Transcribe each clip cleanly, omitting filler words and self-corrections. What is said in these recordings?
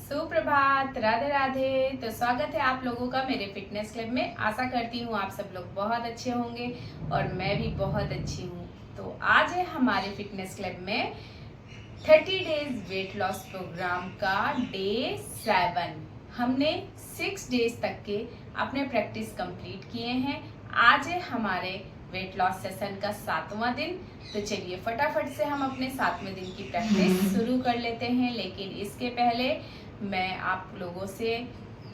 सुप्रभात, राधे राधे। तो स्वागत है आप लोगों का मेरे फिटनेस क्लब में। आशा करती हूँ आप सब लोग बहुत अच्छे होंगे और मैं भी बहुत अच्छी हूँ। तो आज है हमारे फिटनेस क्लब में 30 डेज वेट लॉस प्रोग्राम का डे 7। हमने 6 डेज तक के अपने प्रैक्टिस कंप्लीट किए हैं। आज है हमारे वेट लॉस सेशन का 7वां दिन। तो चलिए फटाफट से हम अपने 7वें दिन की प्रैक्टिस शुरू कर लेते हैं। लेकिन इसके पहले मैं आप लोगों से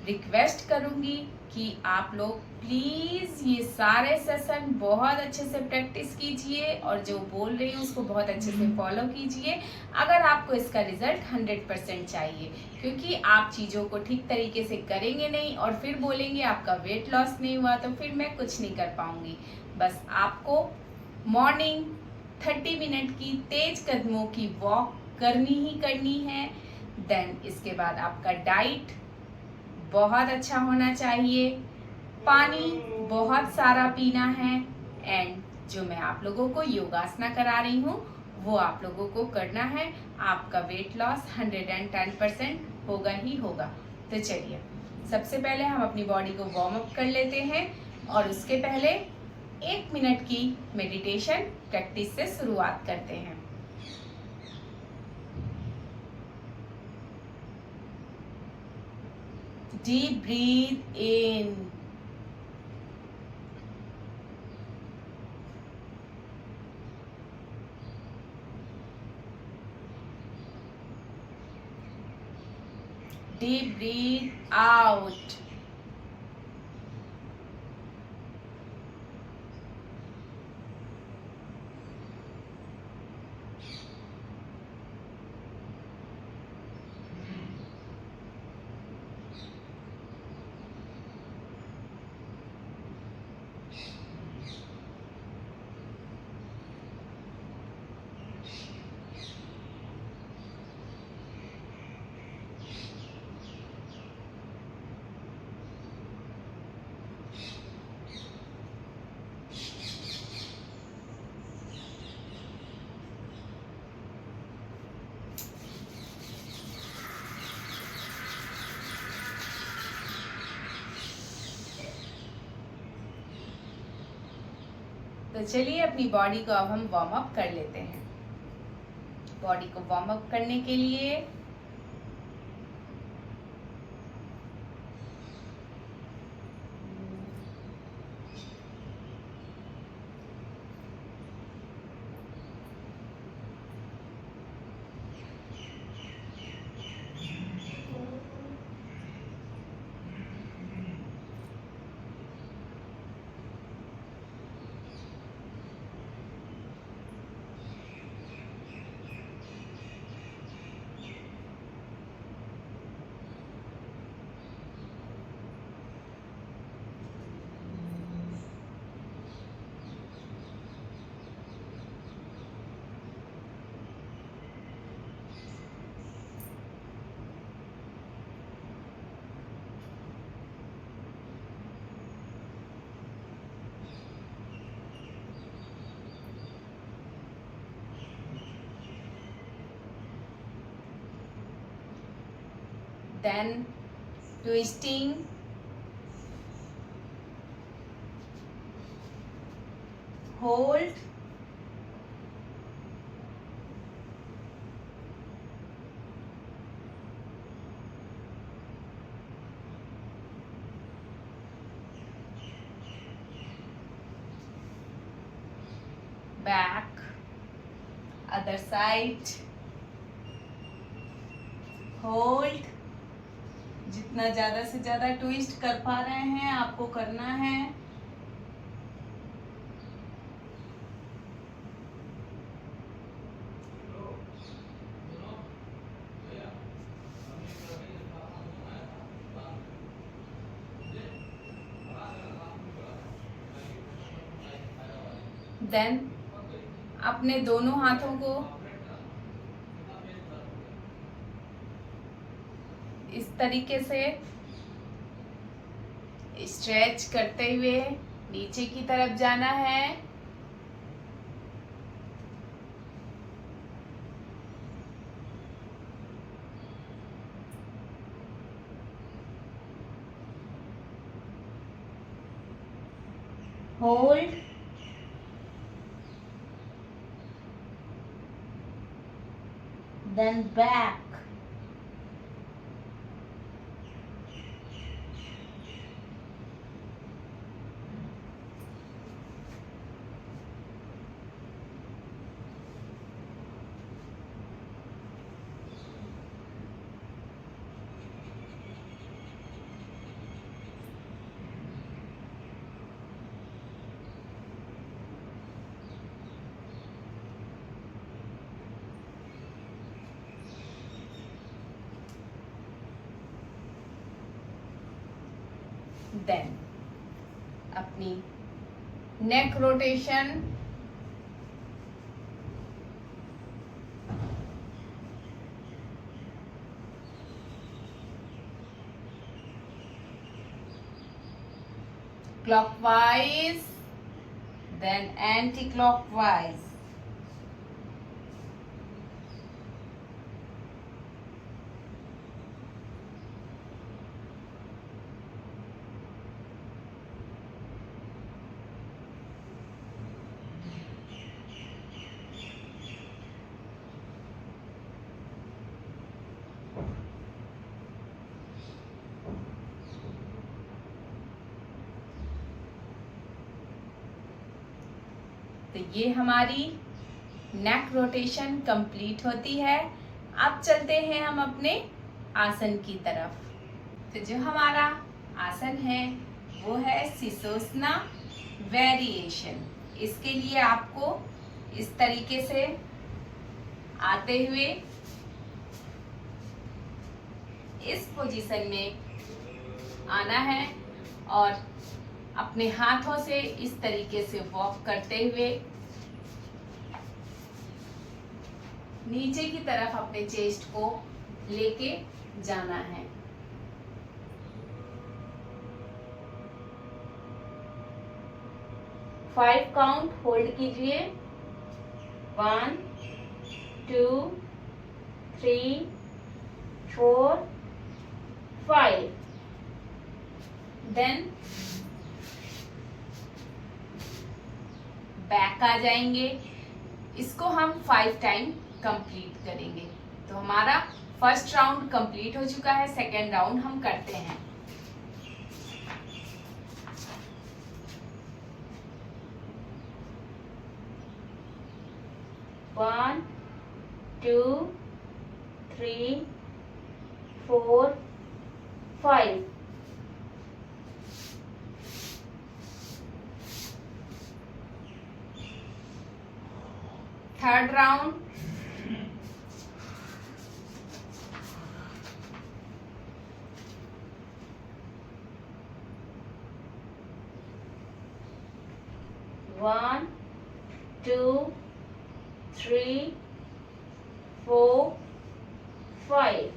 रिक्वेस्ट करूंगी कि आप लोग प्लीज़ ये सारे सेशन बहुत अच्छे से प्रैक्टिस कीजिए और जो बोल रही हूँ उसको बहुत अच्छे से फॉलो कीजिए अगर आपको इसका रिजल्ट 100% चाहिए। क्योंकि आप चीज़ों को ठीक तरीके से करेंगे नहीं और फिर बोलेंगे आपका वेट लॉस नहीं हुआ, तो फिर मैं कुछ नहीं कर पाऊंगी। बस आपको मॉर्निंग 30 मिनट की तेज कदमों की वॉक करनी ही करनी है। देन इसके बाद आपका डाइट बहुत अच्छा होना चाहिए, पानी बहुत सारा पीना है एंड जो मैं आप लोगों को योगासना करा रही हूँ वो आप लोगों को करना है। आपका वेट लॉस 110% होगा ही होगा। तो चलिए सबसे पहले हम अपनी बॉडी को वार्म अप कर लेते हैं और उसके पहले 1 मिनट की मेडिटेशन प्रैक्टिस से शुरुआत करते हैं। Deep breathe in. Deep breathe out. तो चलिए अपनी बॉडी को अब हम वार्म अप कर लेते हैं। बॉडी को वार्म अप करने के लिए then twisting, hold, back, other side, hold। जितना ज्यादा से ज्यादा ट्विस्ट कर पा रहे हैं आपको करना है। देन अपने दोनों हाथों को इस तरीके से स्ट्रेच करते हुए नीचे की तरफ जाना है। hold, then back, देन अपनी neck rotation, clockwise, then anti-clockwise. तो ये हमारी नेक रोटेशन कंप्लीट होती है। अब चलते हैं हम अपने आसन की तरफ। तो जो हमारा आसन है वो है शीर्षासन वेरिएशन। इसके लिए आपको इस तरीके से आते हुए इस पोजीशन में आना है और अपने हाथों से इस तरीके से वॉक करते हुए नीचे की तरफ अपने चेस्ट को लेके जाना है। फाइव काउंट होल्ड कीजिए। 1 2 3 4 5। देन बैक आ जाएंगे। इसको हम 5 टाइम कंप्लीट करेंगे। तो हमारा फर्स्ट राउंड कंप्लीट हो चुका है। सेकेंड राउंड हम करते हैं। One 2 3 4 5। Third round. One 2 3 4 5।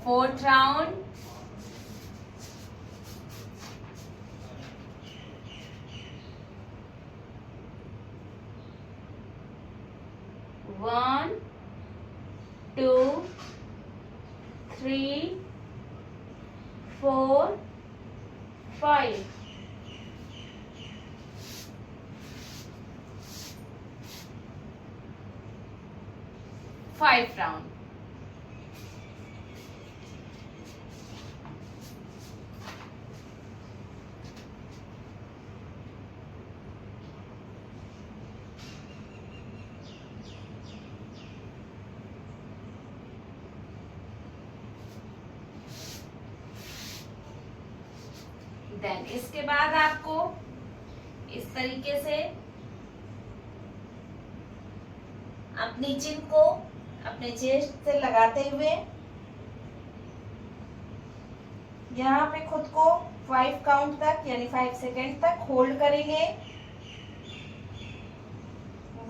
Fourth round. One 2 3 4 5। Five round. Then इसके बाद आपको इस तरीके से अपनी चिन को अपने चेस्ट से लगाते हुए यहाँ पे खुद को 5 काउंट तक यानी 5 सेकेंड तक होल्ड करेंगे।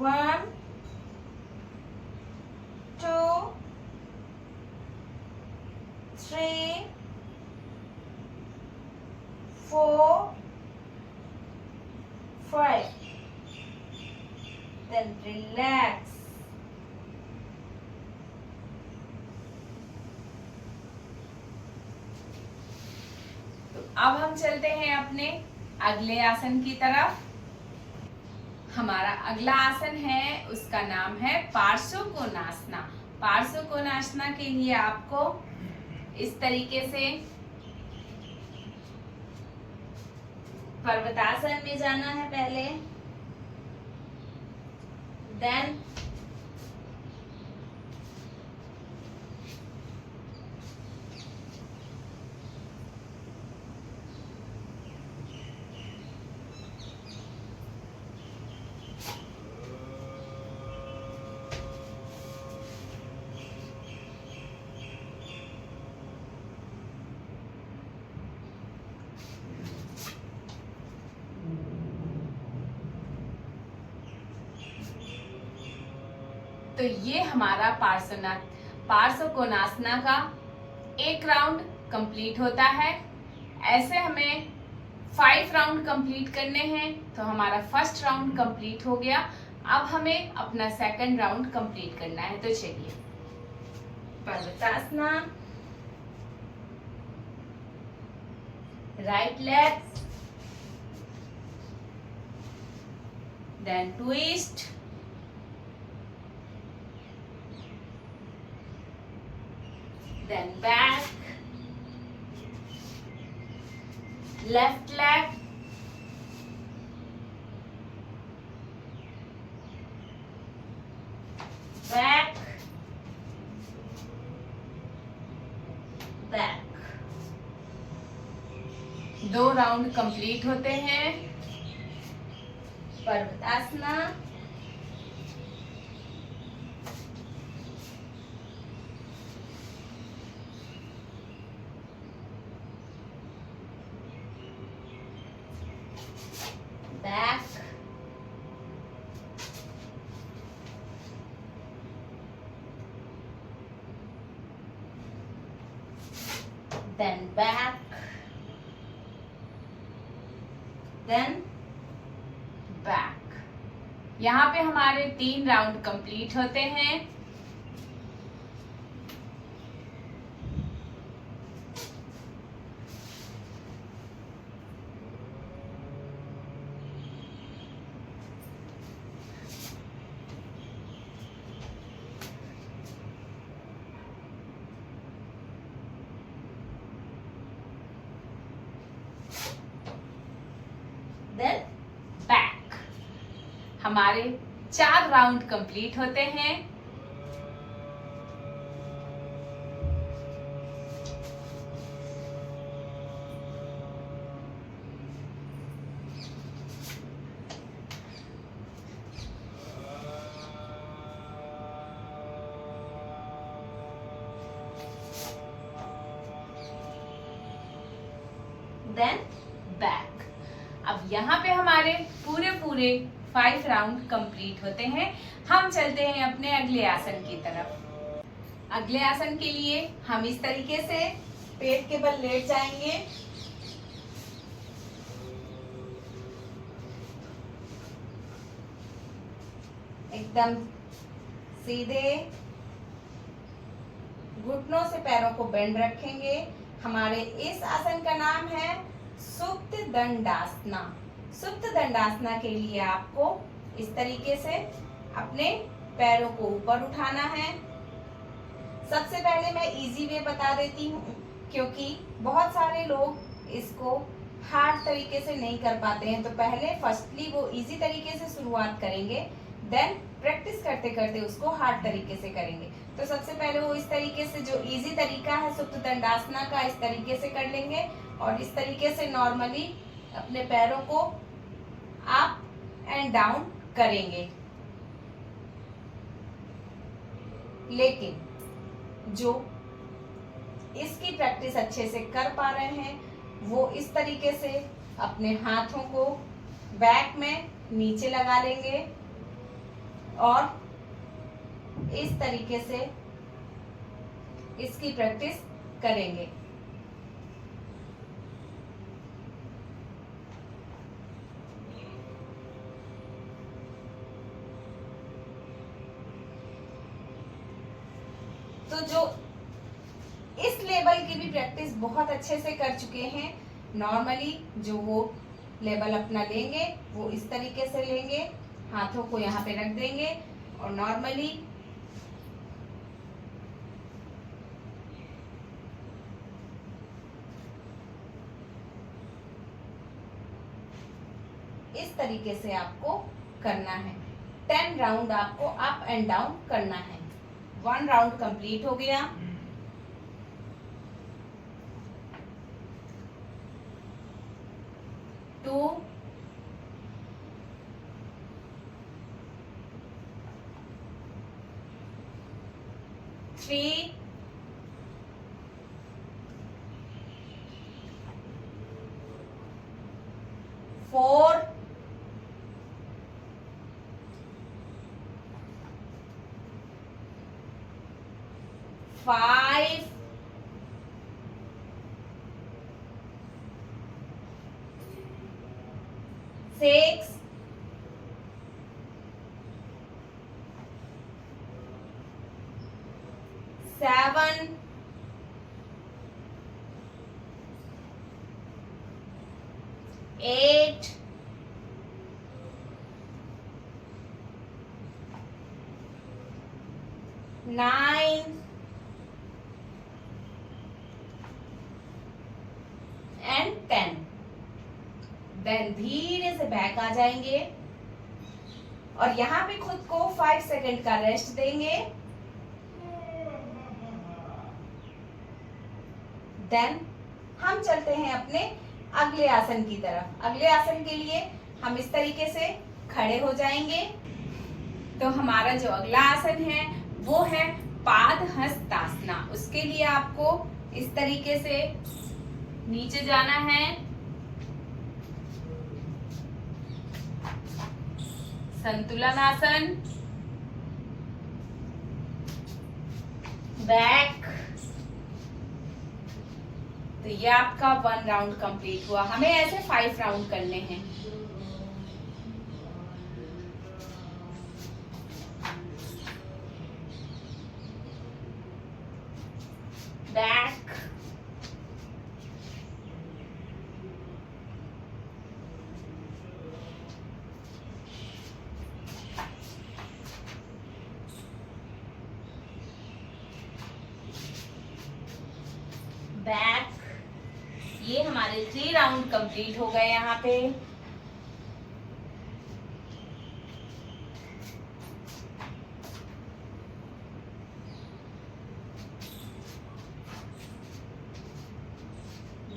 1 2 3 4 5। Then relax. अब हम चलते हैं अपने अगले आसन की तरफ। हमारा अगला आसन है, उसका नाम है पार्श्वकोणासना। पार्श्वकोणासना के लिए आपको इस तरीके से पर्वतासन में जाना है पहले, देन तो ये हमारा पार्श्वकोणासना का एक राउंड कंप्लीट होता है। ऐसे हमें 5 राउंड कंप्लीट करने हैं। तो हमारा फर्स्ट राउंड कंप्लीट हो गया। अब हमें अपना सेकंड राउंड कंप्लीट करना है। तो चलिए, पर्वतासना, right leg, then twist, then back, left leg, back, back। 2 round complete होते हैं। पर्वतासना, back, then back, then back। यहाँ पे हमारे 3 राउंड कंप्लीट होते हैं। Then back. हमारे 4 राउंड कंप्लीट होते हैं। Then back. अब यहाँ पे हमारे पूरे 5 राउंड कंप्लीट होते हैं। हम चलते हैं अपने अगले आसन की तरफ। अगले आसन के लिए हम इस तरीके से पेट के बल लेट जाएंगे। एकदम सीधे, घुटनों से पैरों को बेंड रखेंगे। हमारे इस आसन का नाम है सुप्त दंडासना। सुप्त दंडासना के लिए आपको इस तरीके से अपने पैरों को ऊपर उठाना है। सबसे पहले मैं इजी वे बता देती हूँ, क्योंकि बहुत सारे लोग इसको हार्ड तरीके से नहीं कर पाते हैं। तो पहले फर्स्टली वो इजी तरीके से शुरुआत करेंगे, देन प्रैक्टिस करते करते उसको हार्ड तरीके से करेंगे। तो सबसे पहले वो इस तरीके से, जो इजी तरीका है सुप्त दंडासना का, इस तरीके से कर लेंगे और इस तरीके से नॉर्मली अपने पैरों को अप एंड डाउन करेंगे। लेकिन जो इसकी प्रैक्टिस अच्छे से कर पा रहे हैं, वो इस तरीके से अपने हाथों को बैक में नीचे लगा लेंगे और इस तरीके से इसकी प्रैक्टिस करेंगे। तो जो इस लेवल की भी प्रैक्टिस बहुत अच्छे से कर चुके हैं, नॉर्मली जो वो लेवल अपना लेंगे वो इस तरीके से लेंगे, हाथों को यहाँ पे रख देंगे और नॉर्मली इस तरीके से आपको करना है। 10 राउंड आपको अप एंड डाउन करना है। 1 राउंड कंप्लीट हो गया। 2 3 4 5 6 7 8 9 एंड 10। देन धीरे से बैक आ जाएंगे और यहाँ पे खुद को 5 सेकंड का रेस्ट देंगे। देन हम चलते हैं अपने अगले आसन की तरफ। अगले आसन के लिए हम इस तरीके से खड़े हो जाएंगे। तो हमारा जो अगला आसन है वो है पादहस्तासना। उसके लिए आपको इस तरीके से नीचे जाना है, संतुलन आसन, बैक। तो ये आपका 1 राउंड कंप्लीट हुआ। हमें ऐसे 5 राउंड करने हैं। Back, back. ये हमारे 3 राउंड कंप्लीट हो गए यहाँ पे।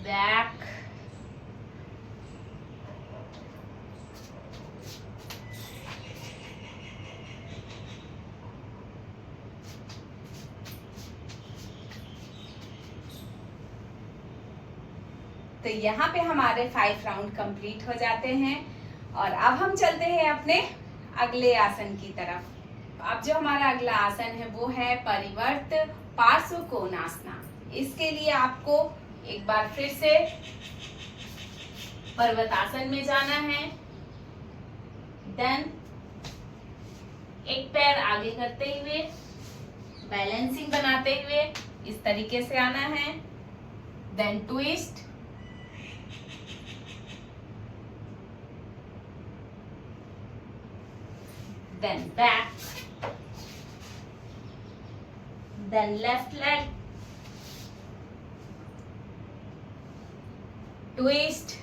बैक, तो यहाँ पे हमारे 5 राउंड कंप्लीट हो जाते हैं और अब हम चलते हैं अपने अगले आसन की तरफ। अब जो हमारा अगला आसन है वो है परिवर्त पार्श्व कोणासना। इसके लिए आपको एक बार फिर से पर्वतासन में जाना है। देन एक पैर आगे करते हुए बैलेंसिंग बनाते हुए इस तरीके से आना है। Then twist, then back, then left leg, twist,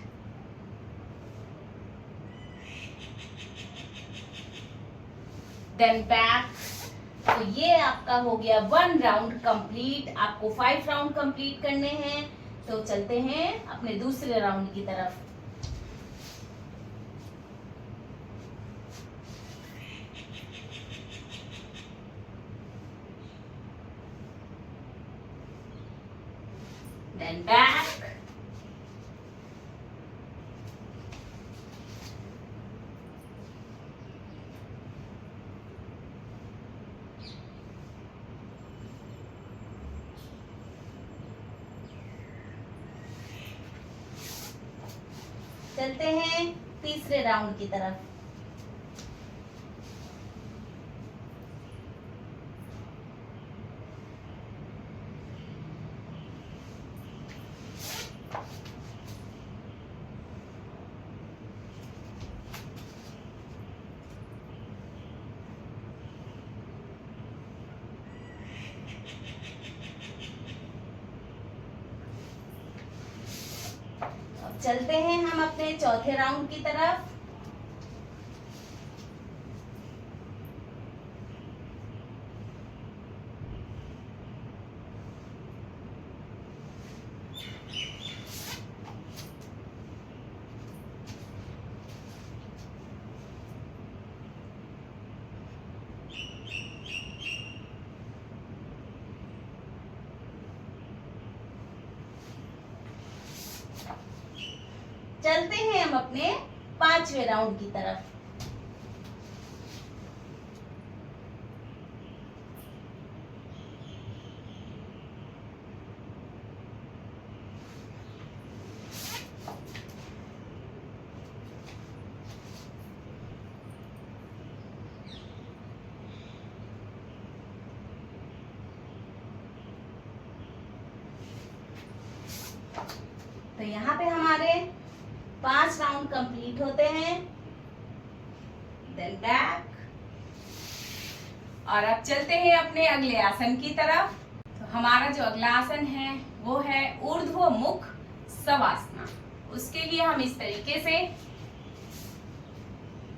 then back। तो ये आपका हो गया 1 राउंड कंप्लीट। आपको 5 राउंड कंप्लीट करने हैं। तो चलते हैं अपने दूसरे राउंड की तरफ। Then back, चलते हैं तीसरे राउंड की तरफ। चलते हैं हम अपने चौथे राउंड की तरफ। चलते हैं हम अपने पांचवें राउंड की तरफ। तो यहाँ पे हमारे 5 राउंड कंप्लीट होते हैं। Then back. और अब चलते हैं अपने अगले आसन की तरफ। तो हमारा जो अगला आसन है वो है ऊर्ध्व मुख शवासना। उसके लिए हम इस तरीके से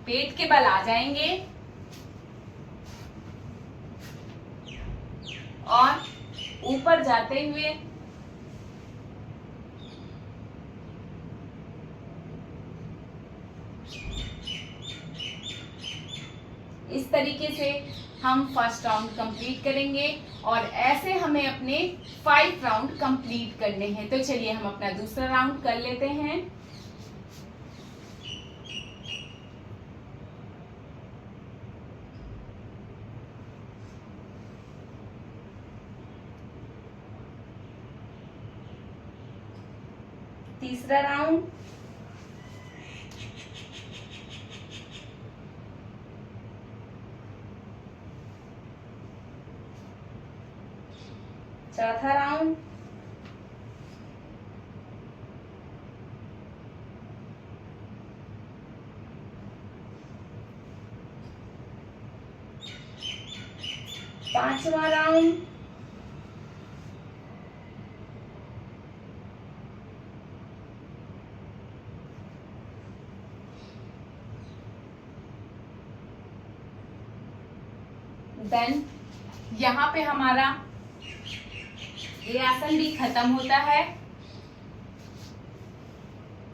पेट के बल आ जाएंगे और ऊपर जाते हुए इस तरीके से हम फर्स्ट राउंड कंप्लीट करेंगे और ऐसे हमें अपने 5 राउंड कंप्लीट करने हैं। तो चलिए हम अपना दूसरा राउंड कर लेते हैं। तीसरा राउंड। चौथा राउंड। पांचवा राउंड। देन यहाँ पे हमारा ये आसन भी खत्म होता है।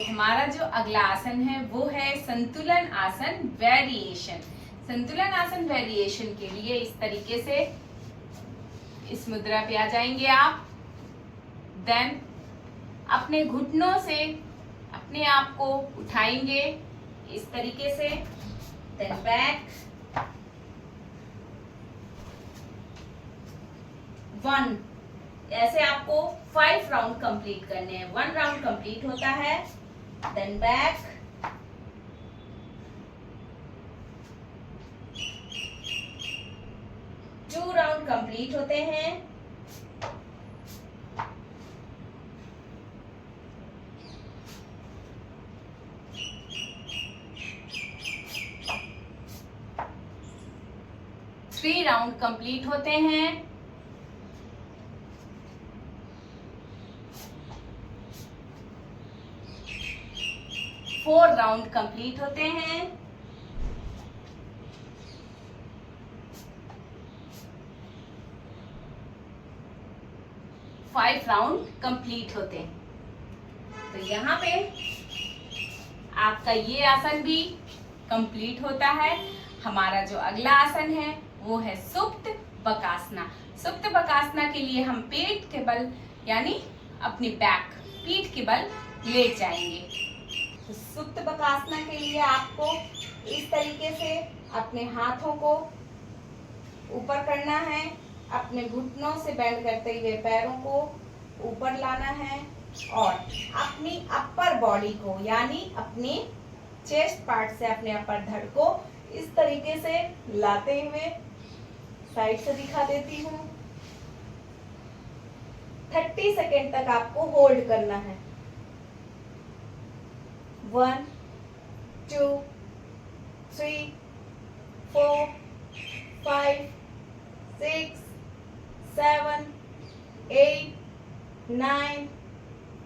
हमारा जो अगला आसन है वो है संतुलन आसन वेरिएशन। संतुलन आसन वेरिएशन के लिए इस तरीके से इस मुद्रा पे आ जाएंगे आप। देन अपने घुटनों से अपने आप को उठाएंगे इस तरीके से। Then back. 1। ऐसे आपको 5 राउंड कंप्लीट करने हैं। 1 राउंड कंप्लीट होता है। Then back. 2 राउंड कंप्लीट होते हैं। थ्री राउंड कंप्लीट होते हैं। 4 राउंड कंप्लीट होते हैं। 5 राउंड कंप्लीट होते हैं। तो यहाँ पे आपका ये आसन भी कंप्लीट होता है। हमारा जो अगला आसन है वो है सुप्त बकासना। सुप्त बकासना के लिए हम पेट के बल यानी अपनी बैक पीठ के बल लेट जाएंगे। तो सुप्त बकासना के लिए आपको इस तरीके से अपने हाथों को ऊपर करना है, अपने घुटनों से बेंड करते हुए पैरों को ऊपर लाना है और अपनी अपर बॉडी को यानी अपनी चेस्ट पार्ट से अपने अपर धड़ को इस तरीके से लाते हुए साइड से दिखा देती हूँ। 30 सेकेंड तक आपको होल्ड करना है। 1 2 3 4 5 6 7 8 9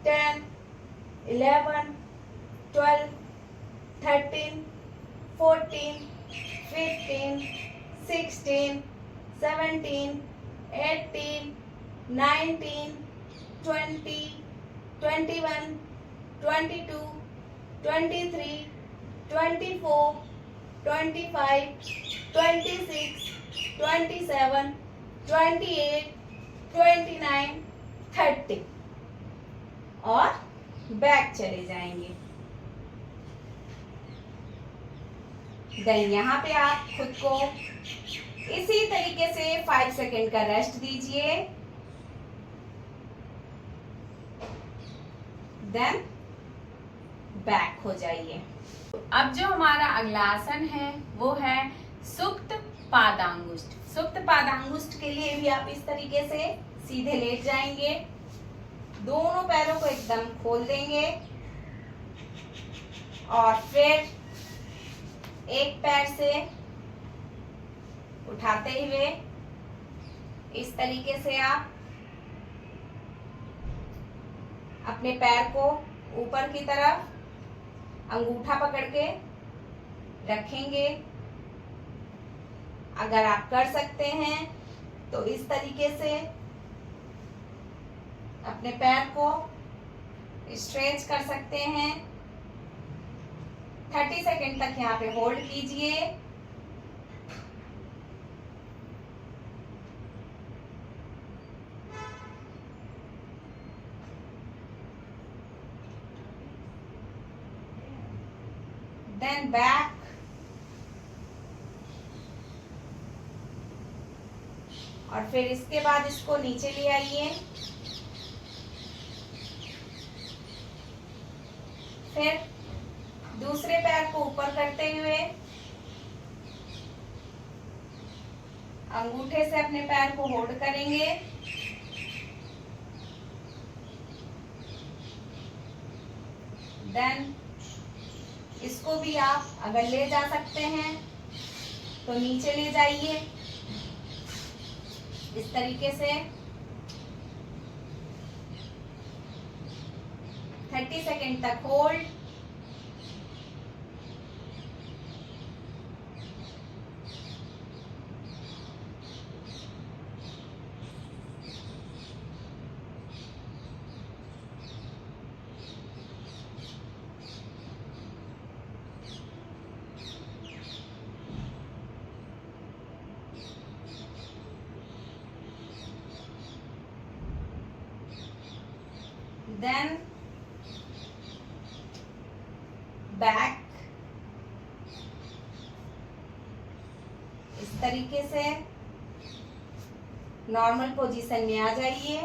10 11 15, 16, 17, 18, 19, 20, 21, 22, 23, 24, 25, 26, 27, 28, 29, 30 और बैक चले जाएंगे। देन यहाँ पे आप खुद को इसी तरीके से 5 सेकेंड का रेस्ट दीजिए। देन बैक हो जाइए। अब जो हमारा अगला आसन है वो है सुप्त पादांगुष्ठ। सुप्त पादांगुष्ठ के लिए भी आप इस तरीके से सीधे लेट जाएंगे, दोनों पैरों को एकदम खोल देंगे और फिर एक पैर से उठाते हुए इस तरीके से आप अपने पैर को ऊपर की तरफ अंगूठा पकड़ के रखेंगे। अगर आप कर सकते हैं तो इस तरीके से अपने पैर को स्ट्रेच कर सकते हैं। 30 सेकेंड तक यहाँ पे होल्ड कीजिए। देन बैक, और फिर इसके बाद इसको नीचे ले आइए। फिर दूसरे पैर को ऊपर करते हुए अंगूठे से अपने पैर को होल्ड करेंगे। देन इसको भी आप अगर ले जा सकते हैं तो नीचे ले जाइए इस तरीके से। 30 सेकेंड तक होल्ड। देन बैक इस तरीके से नॉर्मल पोजीशन में आ जाइए।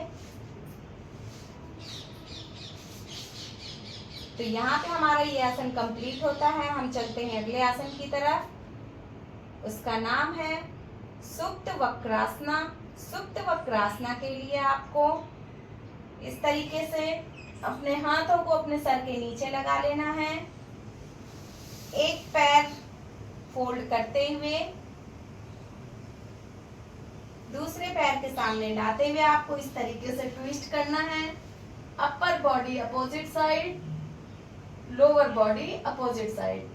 तो यहाँ पे हमारा ये आसन कंप्लीट होता है। हम चलते हैं अगले आसन की तरफ। उसका नाम है सुप्त वक्रासना। सुप्त वक्रासना के लिए आपको इस तरीके से अपने हाथों को अपने सर के नीचे लगा लेना है। एक पैर फोल्ड करते हुए दूसरे पैर के सामने लाते हुए आपको इस तरीके से ट्विस्ट करना है। Upper body opposite side, lower body opposite side.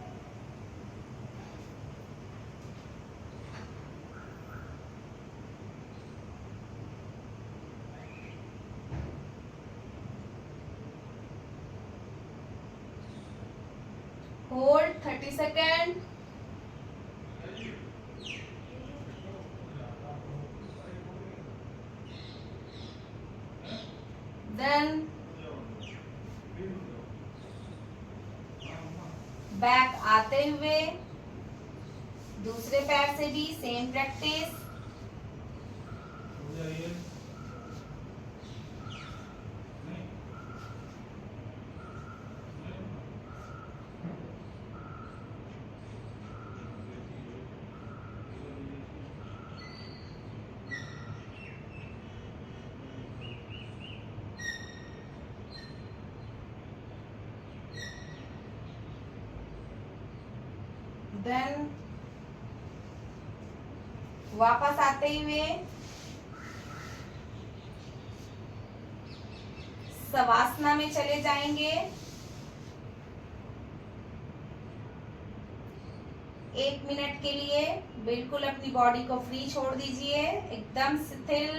Hold 30 second. Then back आते हुए दूसरे पैर से भी सेम प्रैक्टिस। देन वापस आते हुए शवासना में चले जाएंगे। 1 मिनट के लिए बिल्कुल अपनी बॉडी को फ्री छोड़ दीजिए, एकदम स्थिर।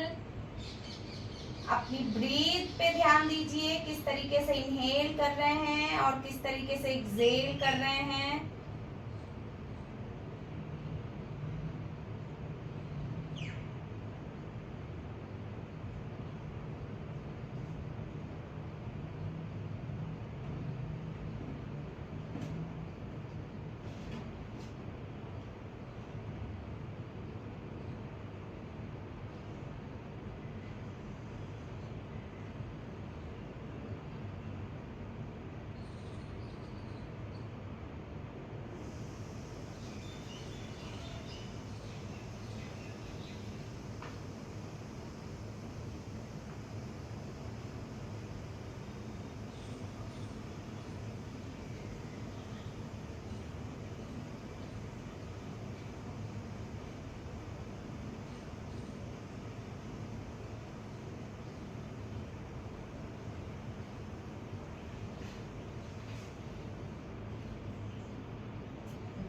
अपनी ब्रीथ पे ध्यान दीजिए, किस तरीके से इनहेल कर रहे हैं और किस तरीके से एक्सहेल कर रहे हैं।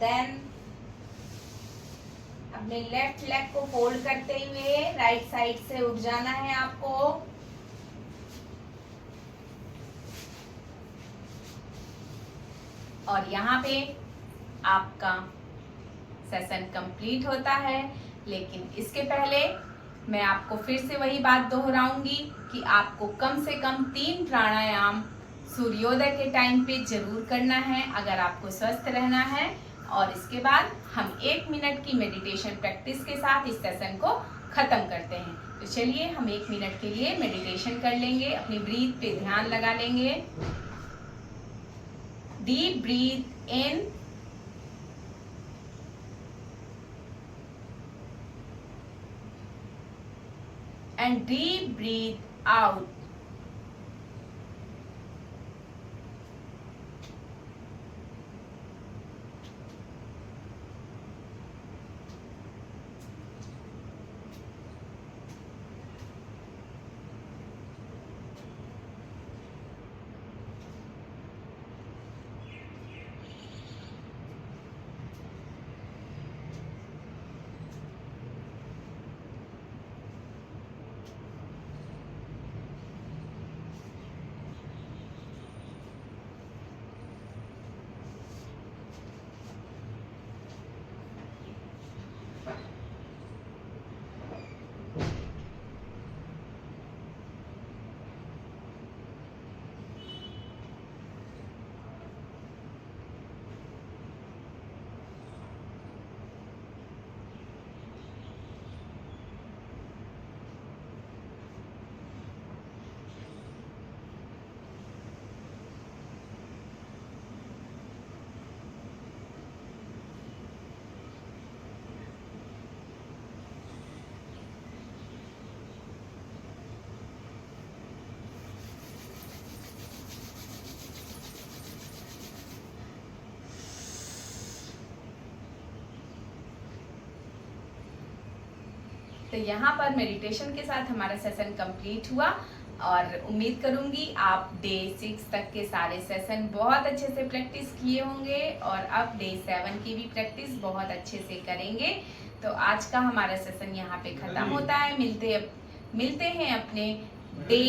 देन अपने लेफ्ट लेग को फोल्ड करते हुए राइट साइड से उठ जाना है आपको। और यहाँ पे आपका सेशन कंप्लीट होता है। लेकिन इसके पहले मैं आपको फिर से वही बात दोहराऊंगी कि आपको कम से कम 3 प्राणायाम सूर्योदय के टाइम पे जरूर करना है अगर आपको स्वस्थ रहना है। और इसके बाद हम 1 मिनट की मेडिटेशन प्रैक्टिस के साथ इस सेशन को खत्म करते हैं। तो चलिए हम 1 मिनट के लिए मेडिटेशन कर लेंगे, अपनी ब्रीथ पे ध्यान लगा लेंगे। Deep breath in and deep breathe out. तो यहाँ पर मेडिटेशन के साथ हमारा सेशन कंप्लीट हुआ और उम्मीद करूंगी आप डे 6 तक के सारे सेशन बहुत अच्छे से प्रैक्टिस किए होंगे और अब डे 7 की भी प्रैक्टिस बहुत अच्छे से करेंगे। तो आज का हमारा सेशन यहाँ पे खत्म होता है। मिलते हैं अपने डे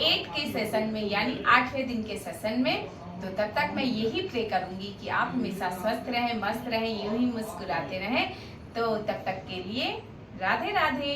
8 के सेशन में, यानी 8वें दिन के सेशन में। तो तब तक मैं यही प्रे करूंगी कि आप हमेशा स्वस्थ रहें, मस्त रहें, यूं ही मुस्कुराते रहें। तो तब तक के लिए राधे राधे।